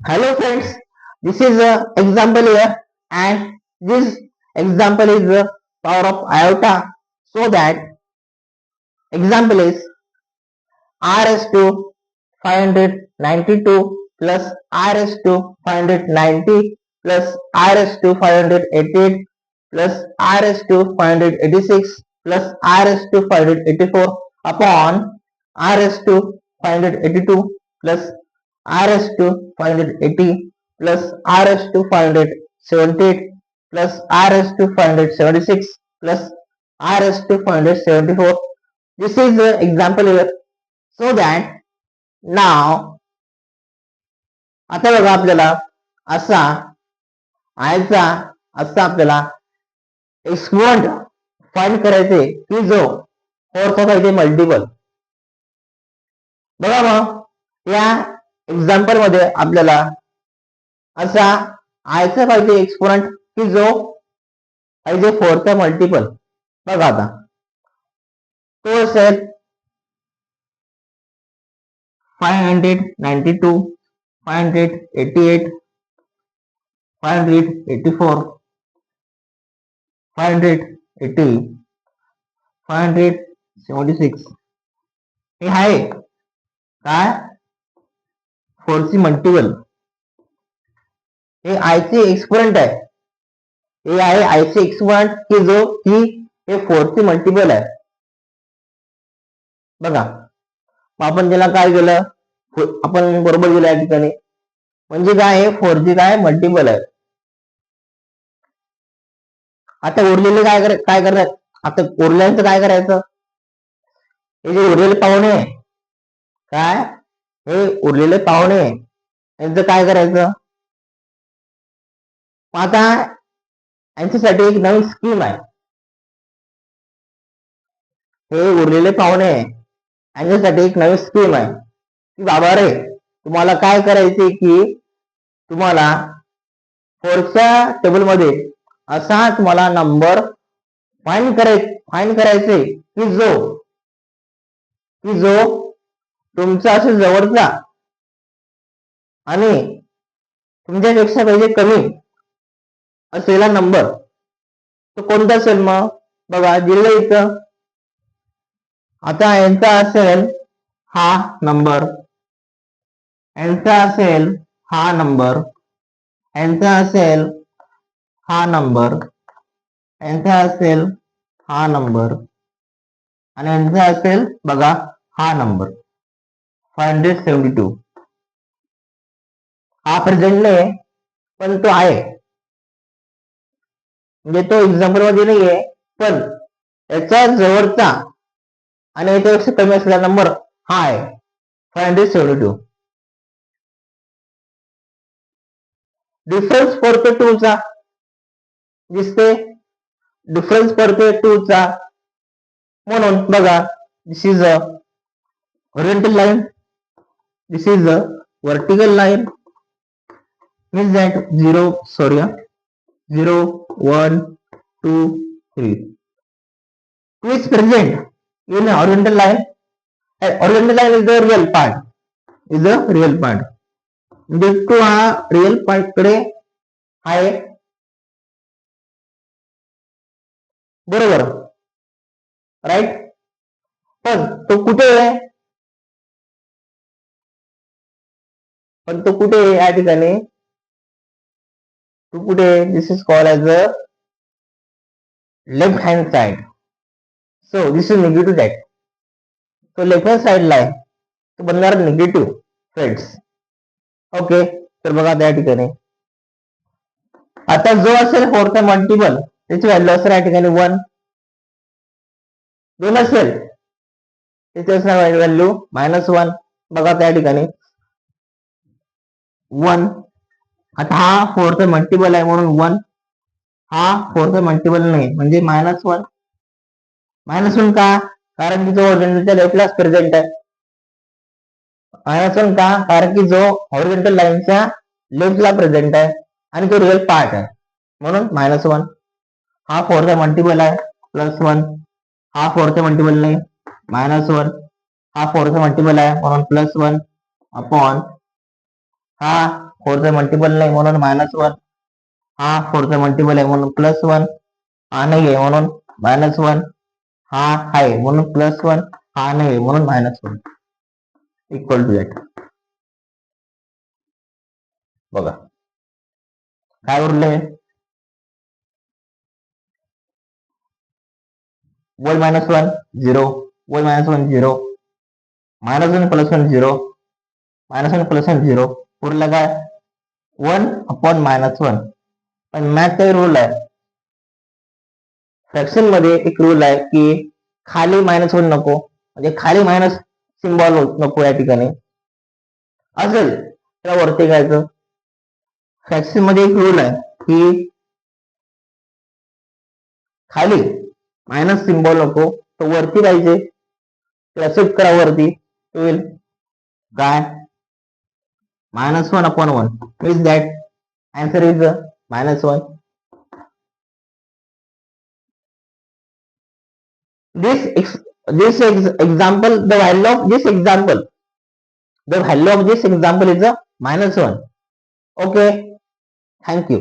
Hello friends, this is a example here and this example is the power of iota. So that example is r is to 592 plus r is to 590 plus r is to 588 plus r is to 586 plus r is to 584 upon r is to 582 plus r is to 580 plus r is to 578 plus r is to 576 plus r is to 574. This is the example here. So that now आता बघा आपल्याला असा आयचा असा आपल्याला exponent find करायचे की जो फोरचा पाहिजे मल्टिपल. बघा मग या एक्झाम्पल मध्ये आपल्याला असा आयचा पाहिजे एक्सपोनेंट की जो पाहिजे फोरचा मल्टिपल. बघा आता तो असेल 592 588 584 580 576 हे आहे काय फोरची मल्टिपल. हे आयचे एक्सपोनेंट आहे. हे आहे आयचे एक्सपोनेंट की जो की हे फोरची मल्टिपल आहे. बघा आपण त्याला काय केलं आपण बरोबर गेलो या ठिकाणी म्हणजे काय आहे फोरची काय मल्टिपल आहे. आता उरलेले काय करतात आता उरल्यांचं काय करायचं हे जे उरलेले पाहुणे काय हे उरलेले पाहुणे यांचं काय करायचं. आता यांच्यासाठी एक नवीन स्कीम आहे. हे उरलेले पाहुणे यांच्यासाठी एक नवीन स्कीम आहे की बाबा रे तुम्हाला काय करायचे की तुम्हाला फोरच्या टेबल मध्ये असा तुम्हाला नंबर फाइंड करायचे की जो तुमचा असेल जवळचा आणि तुमच्यापेक्षा पाहिजे कमी असलेला नंबर तो कोणता असेल. मग बघा दिलं इथं आता यांचा असेल हा नंबर यांचा असेल हा नंबर यांचा असेल हा नंबर यांचा असेल हा नंबर आणि यांचा असेल बघा हा नंबर 572. हा प्रेझेंट नाही पण तो आहे म्हणजे तो एक्झाम्पल मध्ये नाहीये पण याच्या जवळचा आणि याच्यापेक्षा कमी असलेला नंबर हा आहे 572. डिफरन्स पडतो 2 चा दिसते डिफरन्स पडतोय 2 चा म्हणून बघा this is a horizontal line, this is a vertical line, means that 0 1 2 3 2 is present in a horizontal line and horizontal line is the real part म्हणजे तो हा रिअल पार्ट कडे आहे बरोबर राईट. पण तो कुठे आहे या ठिकाणी तो कुठे this is called as a left hand side. So this is negative side. तो लेफ्ट हँड साइडला आहे तो बनणार निगेटिव्ह फ्रेंड्स. ओके तर बघा त्या ठिकाणी आता जो असेल फोरचा मल्टिपल त्याची व्हॅल्यू असेल या ठिकाणी 1 2 असेल त्याची असणार व्हॅल्यू -1. बघा त्या ठिकाणी 1 आता हा फोरचा मल्टिपल आहे म्हणून 1 हा फोरचा मल्टिपल नाही म्हणजे -1 -1 का कारण की जो हॉरिझॉन्टलच्या लेफ्टलाच प्रेझेंट आहे. -1 का कारण की जो हॉरिझॉन्टल लाईनच्या लेफ्टला प्रेझेंट आहे आणि तो रिअल पार्ट आहे म्हणून -1. हा फोरचा मल्टिपल आहे +1 हा फोरचा मल्टिपल नाही -1 हा फोरचा मल्टिपल आहे म्हणून +1 अपॉन हा फोरचा मल्टिपल नाही म्हणून -1, हा फोरचा मल्टिपल आहे म्हणून +1, हा नाही आहे म्हणून -1, हा आहे म्हणून +1, हा नाही म्हणून -1 इक्वल टू दॅट. बघा काय उरले, y -1 0, y -1 0, -1 + 1 0, -1 + 1 0, उरलं काय 1/-1. पण मॅथचा रूल आहे, फ्रॅक्शन मध्ये एक रूल आहे की खाली -1 नको, म्हणजे खाली मायनस सिम्बॉल नको या ठिकाणी असेल तर वरती घ्यायचं. फ्रॅक्शन मध्ये एक रूल आहे की खाली मायनस सिम्बॉल नको तर वरती पाहिजे, एक्सेप्ट करा वरती होईल काय -1/1 means that answer is -1. Example, the value of this example is a -1. Okay, thank you.